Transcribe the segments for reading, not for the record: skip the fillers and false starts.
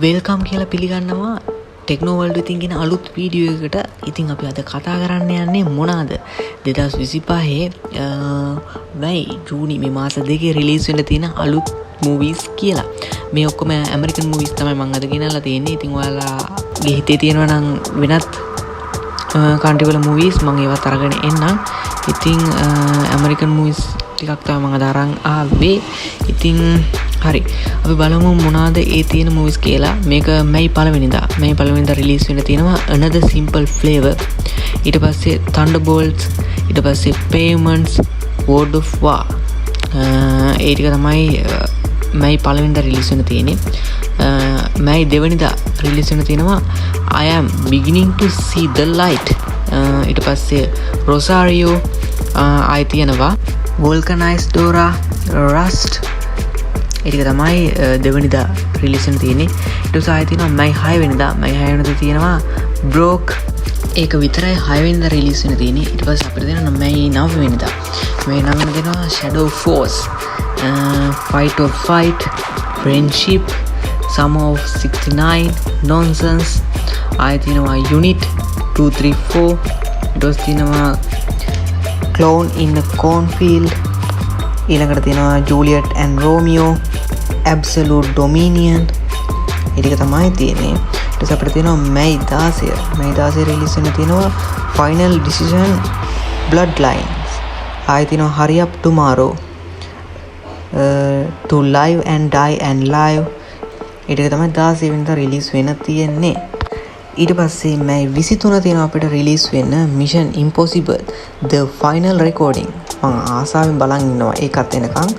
Welcome කියලා පිළිගන්නවා techno world විතින් ගෙන අලුත් වීඩියෝ එකකට. ඉතින් අපි අද කතා කරන්න යන්නේ මොනවාද 2025 මැයි ජූනි මේ මාස දෙකේ රිලීස් වෙන්න තියෙන අලුත් මූවීස් කියලා. මේ ඔක්කොම ඇමරිකන් මූවීස් තමයි මම අද ගෙනල්ලා තියෙන්නේ. ඉතින් ඔයාලගේ හිතේ තියෙනවා නම් වෙනත් කන්ට්‍රි වල මූවීස් මම ඒවත් අරගෙන එන්නම්. ඉතින් ඇමරිකන් මූවීස් ටිකක් තමයි මම අද අරන් ආවේ. ඉතින් හරි අපි බලමු මොනවාද ඒ තියෙන මූවීස් කියලා. මේක මැයි පළවෙනිදා රිලීස් වෙන්න තියෙනවා Another Simple Flavor. ඊට පස්සේ Thunderbolts, ඊට පස්සේ Payments, World of War. ඒ ටික තමයි මැයි පළවෙනිදා රිලීස් වෙන්න තියෙන්නේ. මැයි දෙවෙනිදා රිලීස් වෙන්න තියෙනවා I am beginning to see the light. ඊට පස්සේ Rosario ආයි තියෙනවා Vulcanized Dora, Rust. ඒක තමයි දෙවෙනිදා රිලීස් වෙන්න තියෙන්නේ. ඊට පස්සේ ආයෙ තියෙනවා මැයි 6 වෙනිදා තියෙනවා Broke. ඒක විතරයි 6 වෙනිදා රිලීස් වෙන්න තියෙන්නේ. ඊට පස්සේ අපිට දෙනවා මැයි 9 වෙනිදා. මැයි 9 වෙනිදා දෙනවා Shadow Force, Fight or Fight, Friendship, Summer of 69, Nonsense. ආයෙ තියෙනවා Unit 234. ඊට පස්සේ තියෙනවා Clown in a Cornfield. ඊළඟට තියෙනවා Juliet and Romeo, Absolute Dominion. ඒ ටික තමයි තියෙන්නේ. ඊට පස්සේ අපිට තියෙනවා මැයි 16 රිලීස් වෙන්න තියෙනවා Final Decision, Bloodlines. ආයෙ තියෙනවා Hurry Up Tomorrow, To Live and Die and Live. ඒ ටික තමයි 16 වෙනිදා රිලීස් වෙන්න තියෙන්නේ. ඊට පස්සේ මැයි 23 තියෙනවා අපිට රිලීස් වෙන්න Mission Impossible The Final Recording. මම ආසාවෙන් බලන් ඉන්නවා ඒකත් එනකන්.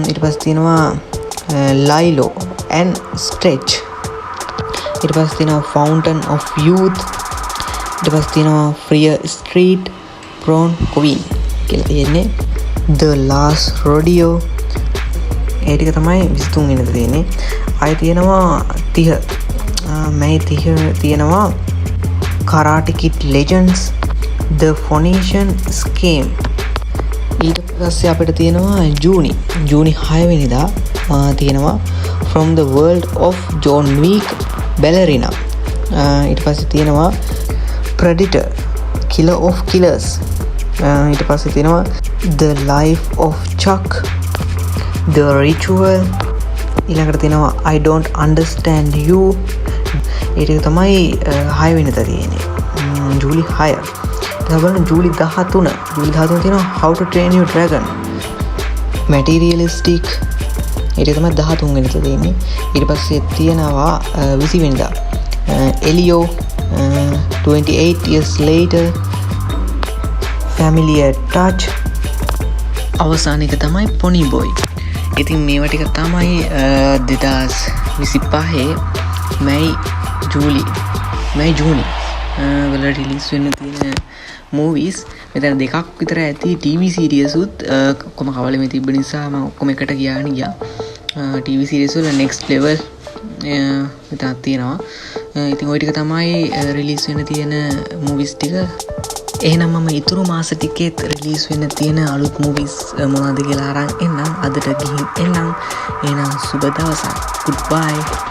ඊට පස්සේ තියෙනවා Lilo and Stretch. ඊට පස්සේ තියෙනවා Fountain of Youth. ඊට පස්සේ තියෙනවා Fear Street, Bronwyn කියලා තියෙන්නේ The Last Rodeo. ඒ ටික තමයි 23 වෙනිදා තියෙන්නේ. ආයෙ තියෙනවා 30 මැයි 30 තියෙනවා Karate Kid Legends, The Phoenician Scheme. ඊට පස්සේ අපිට තියෙනවා ජූනි 6 වෙනිදා තියෙනවා From the World of John Wick, Ballerina. ඊට පස්සේ තියෙනවා Predator, Killer of Killers. ඊට පස්සේ තියෙනවා The Life of Chuck, The Ritual. ඊළඟට තියෙනවා I Don't Understand You. ඒ ටික තමයි 6 වෙනිදා තියෙන්නේ ජූලි 6. ඊළඟට ජූලි 13 තියෙනවා How to Train Your Dragon, Materialistic. ඒ ටික තමයි 13 වෙනිදා තියෙන්නේ. ඊට පස්සේ තියෙනවා 20 වෙනිදා Elio, 28 Years Later, Familiar Touch. අවසාන එක තමයි Pony Boy. ඉතින් මේවා ටික තමයි 2025 මැයි ජූනි වල රිලීස් වෙන්න තියෙන මූවීස්. මෙතන දෙකක් විතර ඇති TV සීරීස් උත් ඔක්කොම කවලෙම තිබ්බ නිසා මම ඔක්කොම එකට ගියා. TV සීරීස් වල Next Level මෙතන තියෙනවා. ඉතින් ওই ටික තමයි රිලීස් වෙන්න තියෙන මූවීස් ටික. එහෙනම් මම ඊතුරු මාස ටිකේ රිලීස් වෙන්න තියෙන අලුත් මූවීස් මොනවද කියලා අරන් එන්නම්. අදට ගිහින් එන්නම්. එහෙනම් සුබ දවසක්. Goodbye.